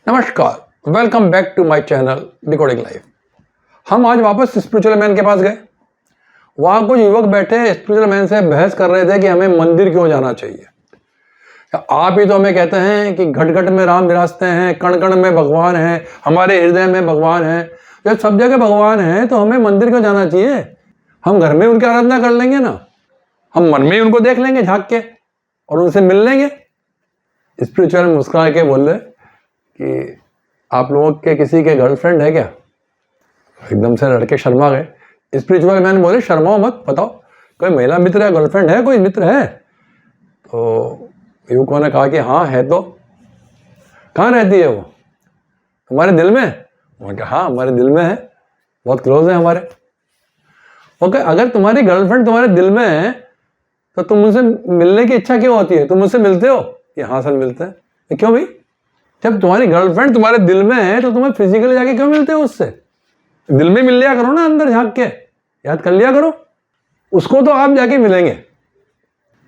नमस्कार, welcome back to my channel decoding life. हम आज वापस स्पिरिचुअल मैन के पास गए। वहाँ कुछ युवक बैठे स्पिरिचुअल मैन से बहस कर रहे थे कि हमें मंदिर क्यों जाना चाहिए। आप ही तो हमें कहते हैं कि घट घट में राम विराजते हैं, कण कण में भगवान हैं, हमारे हृदय में भगवान हैं। जब सब जगह भगवान हैं तो हमें मंदिर क्यों जाना चाहिए? हम घर में उनकी आराधना कर लेंगे ना, हम मन में ही उनको देख लेंगे झाँक के और उनसे मिल लेंगे। स्पिरिचुअल मुस्कुरा के बोले कि आप लोगों के किसी के गर्लफ्रेंड है क्या? एकदम से लड़के शर्मा गए। स्पिरिचुअल मैन बोले शर्माओ मत, बताओ कोई महिला मित्र या गर्लफ्रेंड है, कोई मित्र है? तो युवकों ने कहा कि हाँ है। तो कहाँ रहती है वो? तुम्हारे दिल में? उन्होंने कहा हाँ हमारे दिल में है, बहुत क्लोज है हमारे। ओके, अगर तुम्हारी गर्लफ्रेंड तुम्हारे दिल में है तो तुम उनसे मिलने की इच्छा क्यों होती है? तुम उससे मिलते हो? कि हाँ सर मिलते हैं। क्यों भाई? जब तुम्हारी गर्लफ्रेंड तुम्हारे दिल में है तो तुम्हें फिजिकली जाके क्यों मिलते हो उससे? दिल में मिल लिया करो ना, अंदर झांक के याद कर लिया करो उसको, तो आप जाके मिलेंगे।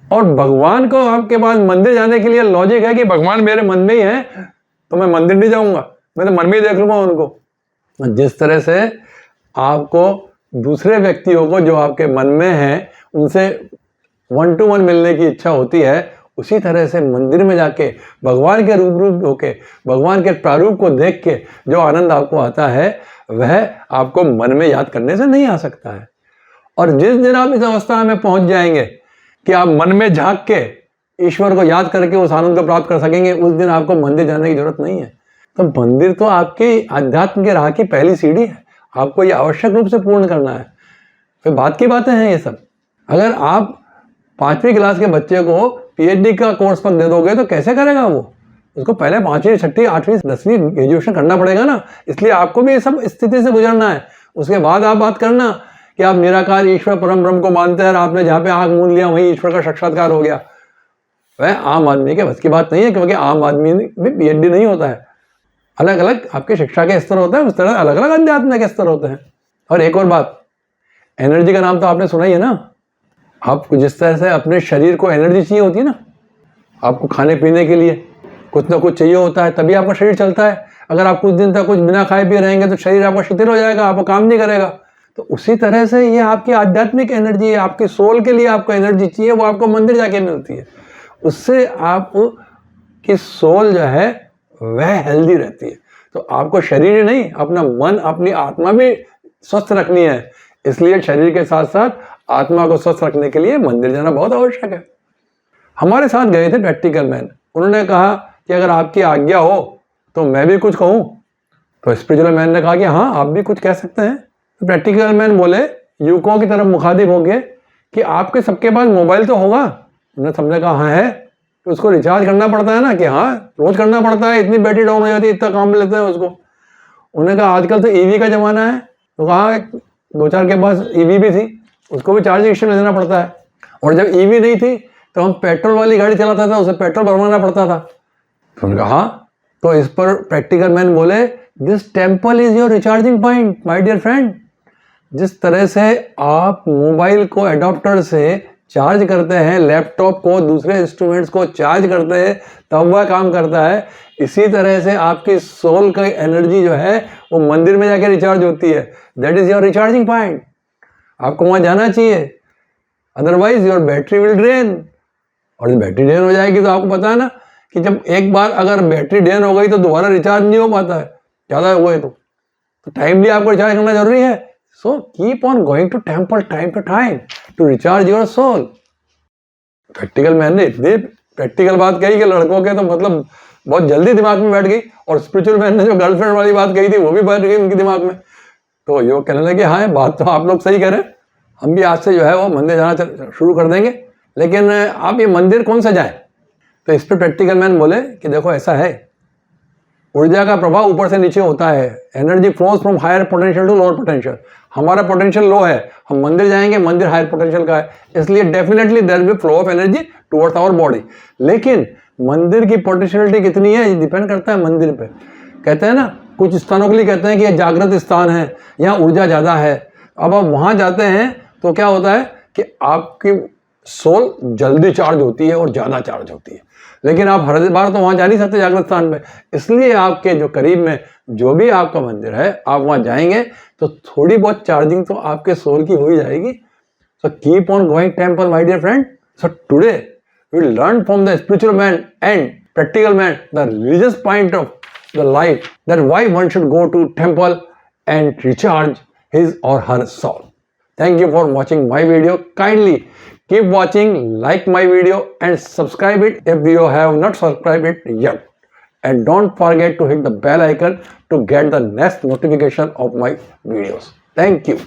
और भगवान को आपके पास मंदिर जाने के लिए लॉजिक है कि भगवान मेरे मन में ही है तो मैं मंदिर नहीं जाऊंगा, मैं तो मन में ही देख लूंगा उनको। जिस तरह से आपको दूसरे व्यक्तियों को जो आपके मन में है उनसे 1 to 1 मिलने की इच्छा होती है, उसी तरह से मंदिर में जाके भगवान के रूप होके, भगवान के प्रारूप को देख के जो आनंद आपको आता है वह आपको मन में याद करने से नहीं आ सकता है। और जिस दिन आप इस अवस्था में पहुंच जाएंगे कि आप मन में झांक के ईश्वर को याद करके उस आनंद को प्राप्त कर सकेंगे, उस दिन आपको मंदिर जाने की जरूरत नहीं है। तो मंदिर तो आपकी आध्यात्म के राह की पहली सीढ़ी है, आपको ये आवश्यक रूप से पूर्ण करना है। फिर बात की बातें हैं ये सब। अगर आप 5वीं क्लास के बच्चे को पीएचडी का कोर्स पर दे दोगे तो कैसे करेगा वो? उसको पहले 5वीं, 6वीं, 8वीं, 10वीं ग्रेजुएशन करना पड़ेगा ना। इसलिए आपको भी ये सब स्थिति से गुजरना है। उसके बाद आप बात करना कि आप निराकार ईश्वर परम ब्रह्म को मानते हैं और आपने जहाँ पे आँख मूंद लिया वहीं ईश्वर का साक्षात्कार हो गया। वह आम आदमी के बस की बात नहीं है, क्योंकि आम आदमी भी पीएचडी नहीं होता है। अलग अलग आपके शिक्षा के स्तर होते हैं, उस तरह अलग अलग अध्यात्म के स्तर होते हैं। और एक और बात, एनर्जी का नाम तो आपने सुना ही है ना। आपको जिस तरह से अपने शरीर को एनर्जी चाहिए होती है ना, आपको खाने पीने के लिए कुछ ना कुछ चाहिए होता है, तभी आपका शरीर चलता है। अगर आप कुछ दिन तक कुछ बिना खाए पिए रहेंगे तो शरीर आपका शिथिल हो जाएगा, आपको काम नहीं करेगा। तो उसी तरह से ये आपकी आध्यात्मिक एनर्जी है, आपकी सोल के लिए आपको एनर्जी चाहिए, वो आपको मंदिर जाके मिलती है। उससे आपकी सोल जो है वह हेल्दी रहती है। तो आपको शरीर ही नहीं, अपना मन, अपनी आत्मा भी स्वस्थ रखनी है। इसलिए शरीर के साथ साथ आत्मा को स्वस्थ रखने के लिए मंदिर जाना बहुत आवश्यक है। हमारे साथ गए थे प्रैक्टिकल मैन। उन्होंने कहा कि अगर आपकी आज्ञा हो तो मैं भी कुछ कहूँ। तो स्पिरिचुअल मैन ने कहा कि हाँ आप भी कुछ कह सकते हैं। तो प्रैक्टिकल मैन बोले युवकों की तरफ मुखातिब हो गए कि आपके सबके पास मोबाइल तो होगा? उन्होंने सबने कहा हाँ है। तो उसको रिचार्ज करना पड़ता है ना? कि हाँ रोज करना पड़ता है, इतनी बैटरी डाउन हो जाती है, इतना काम लेते हैं उसको। उन्होंने कहा आजकल तो ईवी का जमाना है। तो कहा 2-4 के पास ईवी भी थी, उसको भी चार्जिंग स्टेशन देना पड़ता है। और जब ईवी नहीं थी तो हम पेट्रोल वाली गाड़ी चलाता था, उसे पेट्रोल भरवाना पड़ता था। तो उन्होंने कहा हाँ। तो इस पर प्रैक्टिकल मैन बोले this temple is your recharging point my dear friend. जिस तरह से आप मोबाइल को एडाप्टर से चार्ज करते हैं, लैपटॉप को, दूसरे इंस्ट्रूमेंट्स को चार्ज करते हैं, तब वह काम करता है। इसी तरह से आपकी सोल का एनर्जी जो है वो मंदिर में जाके रिचार्ज होती है। That is your recharging point. आपको वहाँ जाना चाहिए, otherwise your battery will drain. और जब बैटरी ड्रेन हो जाएगी तो आपको पता है ना कि जब एक बार अगर बैटरी ड्रेन हो गई तो दोबारा रिचार्ज नहीं हो पाता है, ज़्यादा हुए तो टाइमली आपको रिचार्ज करना जरूरी है। So keep on going to temple time to time to recharge your soul. Practical man ने इतनी प्रैक्टिकल बात कही कि लड़कों के तो मतलब बहुत जल्दी दिमाग में बैठ गई। और स्पिरिचुअल मैन ने जो गर्लफ्रेंड वाली बात कही थी वो भी बैठ गई उनके दिमाग में। तो ये कहने लगे हाँ बात तो आप लोग सही कह रहे हैं, हम भी आज से जो है वो मंदिर जाना शुरू कर देंगे, लेकिन आप ये मंदिर कौन सा जाएं? तो इस पर प्रैक्टिकल मैन बोले कि देखो ऐसा है, ऊर्जा का प्रभाव ऊपर से नीचे होता है। Energy flows from higher potential to lower potential. हमारा पोटेंशियल लो है, हम मंदिर जाएंगे, मंदिर हायर पोटेंशियल का है, इसलिए definitely there will be flow of energy towards our body. लेकिन मंदिर की पोटेंशियलिटी कितनी है ये डिपेंड करता है मंदिर पे। कहते हैं ना कुछ स्थानों के लिए कहते हैं कि ये जागृत स्थान है, यहाँ ऊर्जा ज़्यादा है। अब आप वहाँ जाते हैं तो क्या होता है कि आपकी सोल जल्दी चार्ज होती है और ज़्यादा चार्ज होती है। लेकिन आप हर बार तो वहाँ जा नहीं सकते जागृत स्थान में, इसलिए आपके जो करीब में जो भी आपका मंदिर है आप वहाँ जाएंगे तो थोड़ी बहुत चार्जिंग तो आपके सोल की हो ही जाएगी. So keep on going temple, my dear friend. So today we will learn from the spiritual man and practical man the religious point of the life, that why one should go to temple and recharge his or her soul. Thank you for watching my video. Kindly keep watching, like my video and subscribe it if you have not subscribed it yet. And don't forget to hit the bell icon to get the next notification of my videos. Thank you.